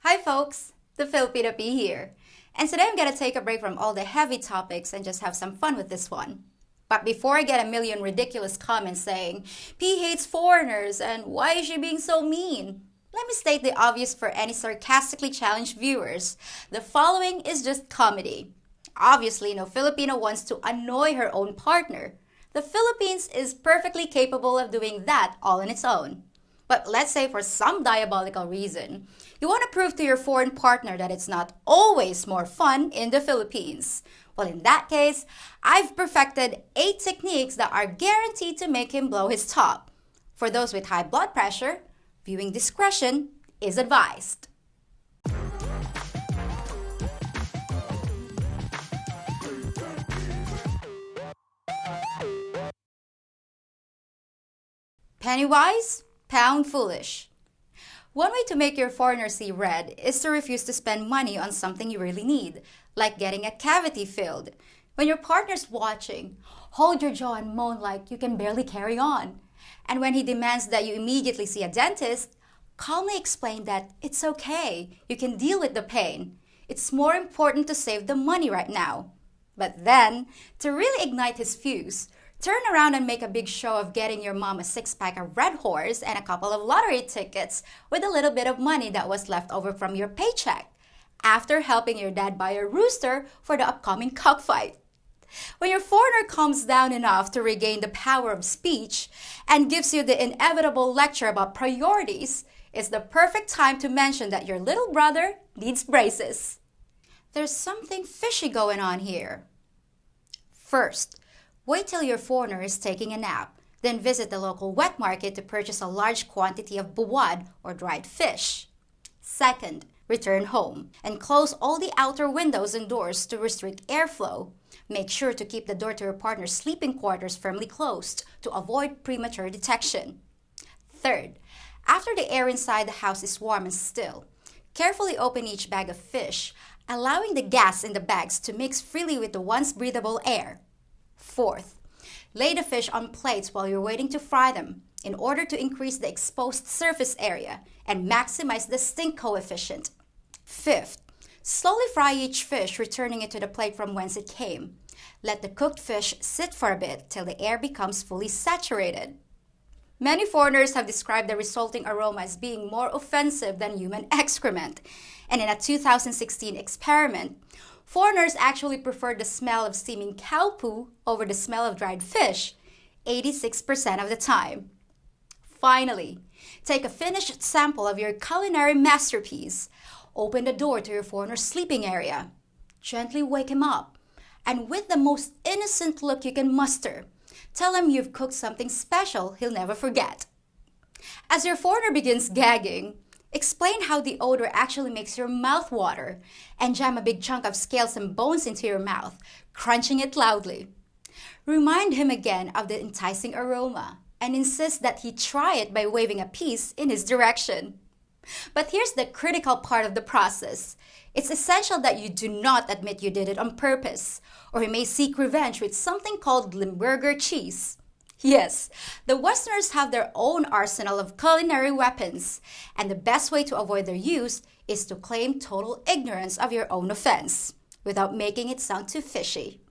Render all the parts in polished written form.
Hi folks, the Filipina P here. And today I'm gonna take a break from all the heavy topics and just have some fun with this one. But before I get a million ridiculous comments saying, P hates foreigners and why is she being so mean? Let me state the obvious for any sarcastically challenged viewers. The following is just comedy. Obviously, no Filipino wants to annoy her own partner. The Philippines is perfectly capable of doing that all on its own. But let's say for some diabolical reason, you want to prove to your foreign partner that it's not always more fun in the Philippines. Well, in that case, I've perfected 8 techniques that are guaranteed to make him blow his top. For those with high blood pressure, viewing discretion is advised. Pennywise, pound foolish. One way to make your foreigner see red is to refuse to spend money on something you really need, like getting a cavity filled. When your partner's watching, hold your jaw and moan like you can barely carry on. And when he demands that you immediately see a dentist, calmly explain that it's okay, you can deal with the pain. It's more important to save the money right now. But then, to really ignite his fuse, turn around and make a big show of getting your mom a 6-pack of Red Horse and a couple of lottery tickets with a little bit of money that was left over from your paycheck, after helping your dad buy a rooster for the upcoming cockfight. When your foreigner calms down enough to regain the power of speech and gives you the inevitable lecture about priorities, it's the perfect time to mention that your little brother needs braces. There's something fishy going on here. First, wait till your foreigner is taking a nap, then visit the local wet market to purchase a large quantity of buwad or dried fish. Second, return home and close all the outer windows and doors to restrict airflow. Make sure to keep the door to your partner's sleeping quarters firmly closed to avoid premature detection. Third, after the air inside the house is warm and still, carefully open each bag of fish, allowing the gas in the bags to mix freely with the once breathable air. Fourth, lay the fish on plates while you're waiting to fry them in order to increase the exposed surface area and maximize the stink coefficient. Fifth, slowly fry each fish, returning it to the plate from whence it came. Let the cooked fish sit for a bit till the air becomes fully saturated. Many foreigners have described the resulting aroma as being more offensive than human excrement. And in a 2016 experiment, foreigners actually preferred the smell of steaming cow poo over the smell of dried fish, 86% of the time. Finally, take a finished sample of your culinary masterpiece. Open the door to your foreigner's sleeping area. Gently wake him up. And with the most innocent look you can muster, tell him you've cooked something special he'll never forget. As your foreigner begins gagging, explain how the odor actually makes your mouth water and jam a big chunk of scales and bones into your mouth, crunching it loudly. Remind him again of the enticing aroma and insist that he try it by waving a piece in his direction. But here's the critical part of the process. It's essential that you do not admit you did it on purpose, or he may seek revenge with something called Limburger cheese. Yes, the Westerners have their own arsenal of culinary weapons, and the best way to avoid their use is to claim total ignorance of your own offense, without making it sound too fishy.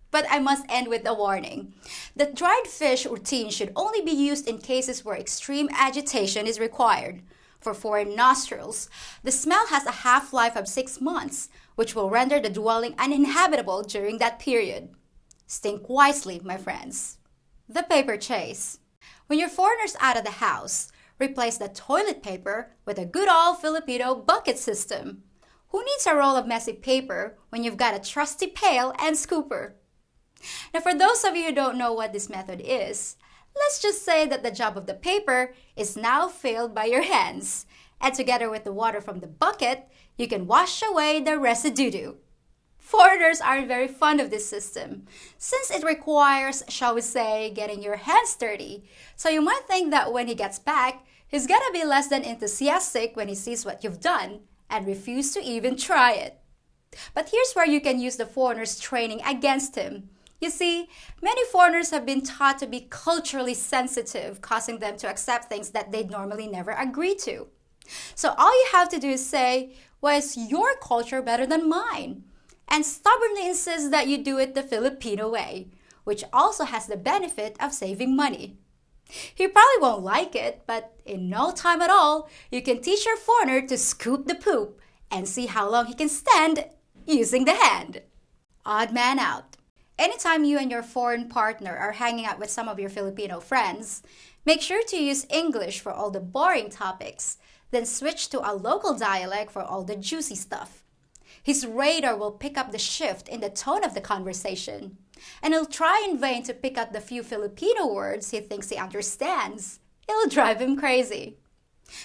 But I must end with a warning. The dried fish routine should only be used in cases where extreme agitation is required. For foreign nostrils, the smell has a half-life of 6 months, which will render the dwelling uninhabitable during that period. Think wisely, my friends. The paper chase. When your foreigner's out of the house, replace the toilet paper with a good old Filipino bucket system. Who needs a roll of messy paper when you've got a trusty pail and scooper? Now, for those of you who don't know what this method is, let's just say that the job of the paper is now filled by your hands, and together with the water from the bucket, you can wash away the residue. Foreigners aren't very fond of this system, since it requires, shall we say, getting your hands dirty. So you might think that when he gets back, he's gonna be less than enthusiastic when he sees what you've done and refuse to even try it. But here's where you can use the foreigner's training against him. You see, many foreigners have been taught to be culturally sensitive, causing them to accept things that they'd normally never agree to. So all you have to do is say, why is your culture better than mine? And stubbornly insist that you do it the Filipino way, which also has the benefit of saving money. He probably won't like it, but in no time at all, you can teach your foreigner to scoop the poop and see how long he can stand using the hand. Odd man out. Anytime you and your foreign partner are hanging out with some of your Filipino friends, make sure to use English for all the boring topics, then switch to a local dialect for all the juicy stuff. His radar will pick up the shift in the tone of the conversation, and he'll try in vain to pick out the few Filipino words he thinks he understands. It'll drive him crazy.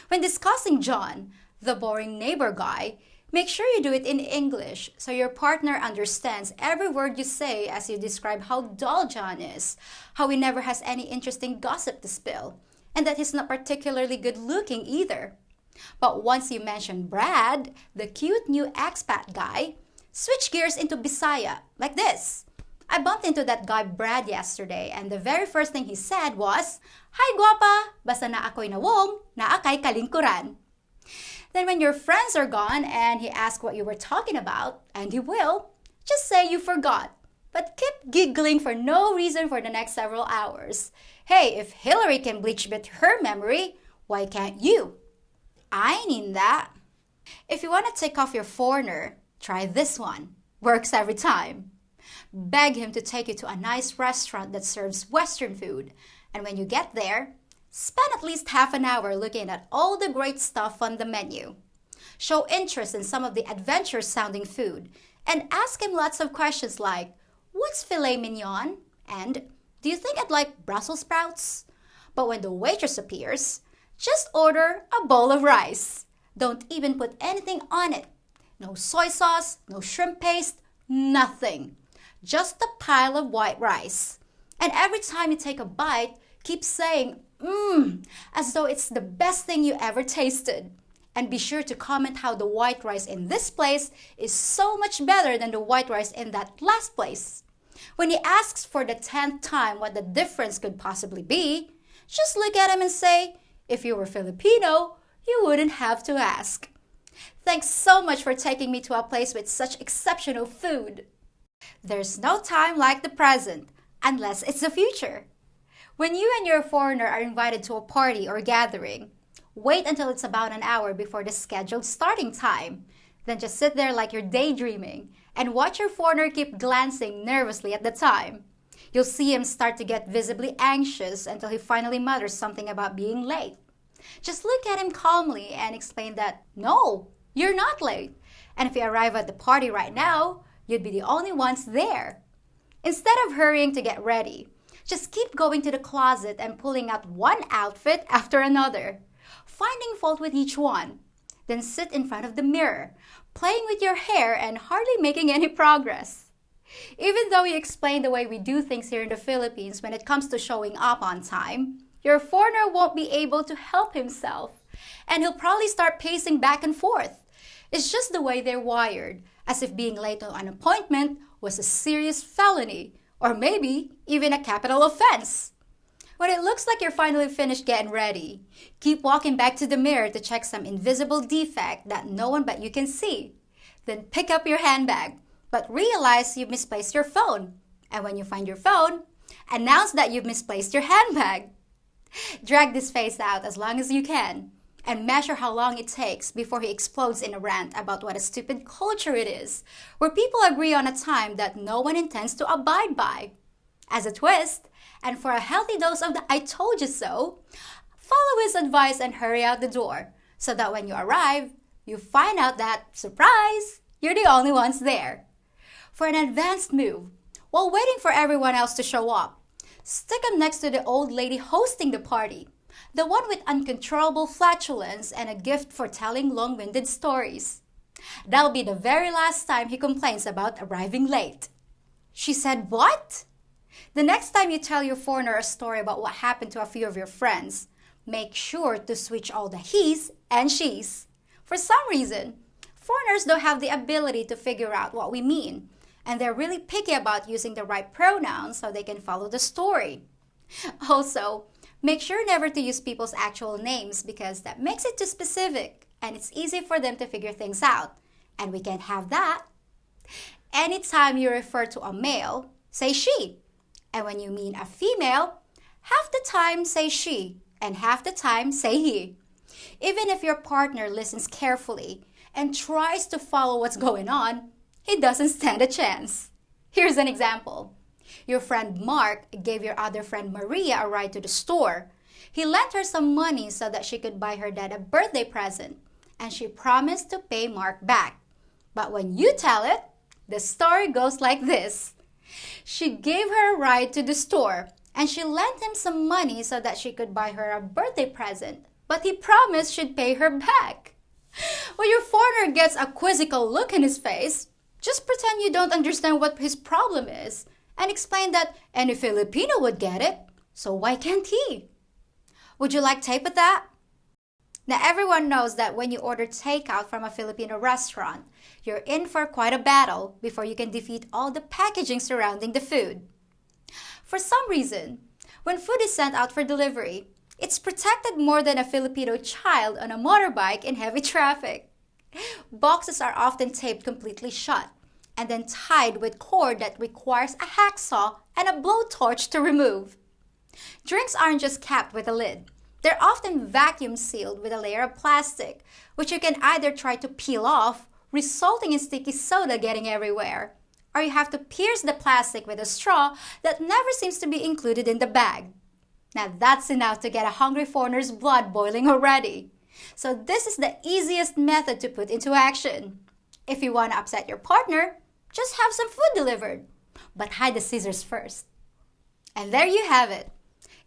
When discussing John, the boring neighbor guy, make sure you do it in English so your partner understands every word you say as you describe how dull John is, how he never has any interesting gossip to spill, and that he's not particularly good looking either. But once you mention Brad, the cute new expat guy, switch gears into Bisaya, like this. I bumped into that guy Brad yesterday, and the very first thing he said was, "Hi guapa, basta na ako'y nawong, na akay kalingkuran." Then when your friends are gone and he asks what you were talking about, and he will, just say you forgot, but keep giggling for no reason for the next several hours. Hey, if Hillary can bleach bit her memory, why can't you? I need that. If you want to take off your foreigner, try this one. Works every time. Beg him to take you to a nice restaurant that serves Western food, and when you get there, spend at least half an hour looking at all the great stuff on the menu. Show interest in some of the adventurous-sounding food, and ask him lots of questions like, "What's filet mignon?" and "Do you think I'd like Brussels sprouts?" But when the waitress appears, just order a bowl of rice. Don't even put anything on it. No soy sauce, no shrimp paste, nothing. Just a pile of white rice. And every time you take a bite, keep saying, as though it's the best thing you ever tasted. And be sure to comment how the white rice in this place is so much better than the white rice in that last place. When he asks for the 10th time what the difference could possibly be, just look at him and say, if you were Filipino, you wouldn't have to ask. Thanks so much for taking me to a place with such exceptional food. There's no time like the present, unless it's the future. When you and your foreigner are invited to a party or gathering, wait until it's about an hour before the scheduled starting time. Then just sit there like you're daydreaming and watch your foreigner keep glancing nervously at the time. You'll see him start to get visibly anxious until he finally mutters something about being late. Just look at him calmly and explain that, no, you're not late. And if you arrive at the party right now, you'd be the only ones there. Instead of hurrying to get ready, just keep going to the closet and pulling out one outfit after another, finding fault with each one. Then sit in front of the mirror, playing with your hair and hardly making any progress. Even though we explain the way we do things here in the Philippines when it comes to showing up on time, your foreigner won't be able to help himself, and he'll probably start pacing back and forth. It's just the way they're wired, as if being late to an appointment was a serious felony, or maybe even a capital offense. When it looks like you're finally finished getting ready, keep walking back to the mirror to check some invisible defect that no one but you can see. Then pick up your handbag, but realize you've misplaced your phone. And when you find your phone, announce that you've misplaced your handbag. Drag this face out as long as you can, and measure how long it takes before he explodes in a rant about what a stupid culture it is, where people agree on a time that no one intends to abide by. As a twist, and for a healthy dose of the "I told you so," follow his advice and hurry out the door, so that when you arrive, you find out that, surprise, you're the only ones there. For an advanced move, while waiting for everyone else to show up, stick him next to the old lady hosting the party, the one with uncontrollable flatulence and a gift for telling long-winded stories. That'll be the very last time he complains about arriving late. She said, what? The next time you tell your foreigner a story about what happened to a few of your friends, make sure to switch all the he's and she's. For some reason, foreigners don't have the ability to figure out what we mean, and they're really picky about using the right pronouns so they can follow the story. Also, Make sure never to use people's actual names because that makes it too specific and it's easy for them to figure things out. And we can't have that. Anytime you refer to a male, say she. And when you mean a female, half the time say she and half the time say he. Even if your partner listens carefully and tries to follow what's going on, he doesn't stand a chance. Here's an example. Your friend Mark gave your other friend Maria a ride to the store. He lent her some money so that she could buy her dad a birthday present, and she promised to pay Mark back. But when you tell it, the story goes like this. She gave her a ride to the store, and she lent him some money so that she could buy her a birthday present, but he promised she'd pay her back. When your foreigner gets a quizzical look in his face, just pretend you don't understand what his problem is and explain that any Filipino would get it, so why can't he? Would you like tape with that? Now everyone knows that when you order takeout from a Filipino restaurant, you're in for quite a battle before you can defeat all the packaging surrounding the food. For some reason, when food is sent out for delivery, it's protected more than a Filipino child on a motorbike in heavy traffic. Boxes are often taped completely shut and then tied with cord that requires a hacksaw and a blowtorch to remove. Drinks aren't just capped with a lid. They're often vacuum sealed with a layer of plastic, which you can either try to peel off, resulting in sticky soda getting everywhere, or you have to pierce the plastic with a straw that never seems to be included in the bag. Now that's enough to get a hungry foreigner's blood boiling already. So this is the easiest method to put into action. If you want to upset your partner, just have some food delivered, but hide the scissors first. And there you have it.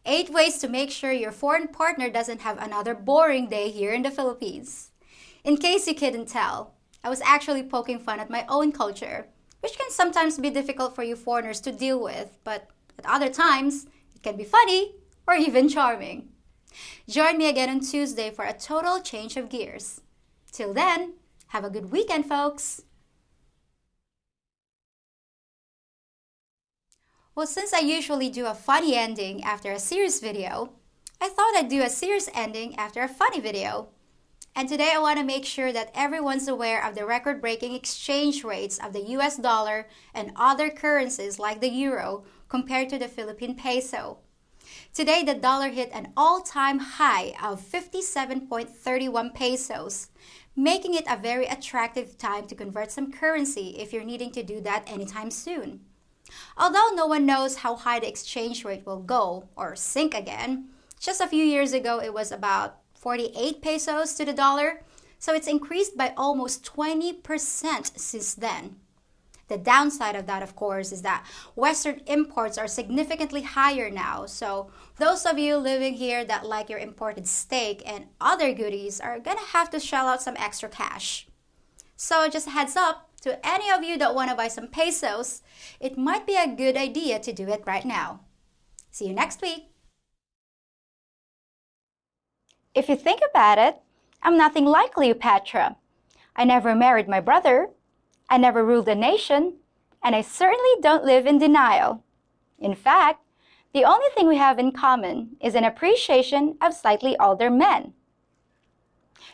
8 ways to make sure your foreign partner doesn't have another boring day here in the Philippines. In case you couldn't tell, I was actually poking fun at my own culture, which can sometimes be difficult for you foreigners to deal with, but at other times, it can be funny or even charming. Join me again on Tuesday for a total change of gears. Till then, have a good weekend, folks! Well, since I usually do a funny ending after a serious video, I thought I'd do a serious ending after a funny video. And today I want to make sure that everyone's aware of the record-breaking exchange rates of the US dollar and other currencies like the euro compared to the Philippine peso. Today, the dollar hit an all-time high of 57.31 pesos, making it a very attractive time to convert some currency if you're needing to do that anytime soon. Although no one knows how high the exchange rate will go or sink again, just a few years ago it was about 48 pesos to the dollar, so it's increased by almost 20% since then. The downside of that, of course, is that Western imports are significantly higher now, so those of you living here that like your imported steak and other goodies are gonna have to shell out some extra cash. So just a heads up, to any of you that want to buy some pesos, it might be a good idea to do it right now. See you next week. If you think about it, I'm nothing like Cleopatra. I never married my brother, I never ruled a nation, and I certainly don't live in denial. In fact, the only thing we have in common is an appreciation of slightly older men.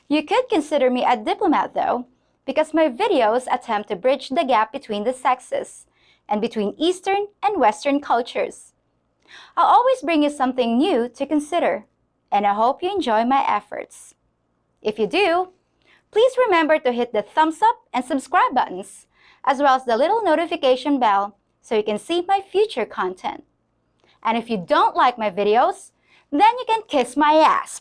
You could consider me a diplomat though, because my videos attempt to bridge the gap between the sexes and between Eastern and Western cultures. I'll always bring you something new to consider, and I hope you enjoy my efforts. If you do, please remember to hit the thumbs up and subscribe buttons, as well as the little notification bell so you can see my future content. And if you don't like my videos, then you can kiss my ass.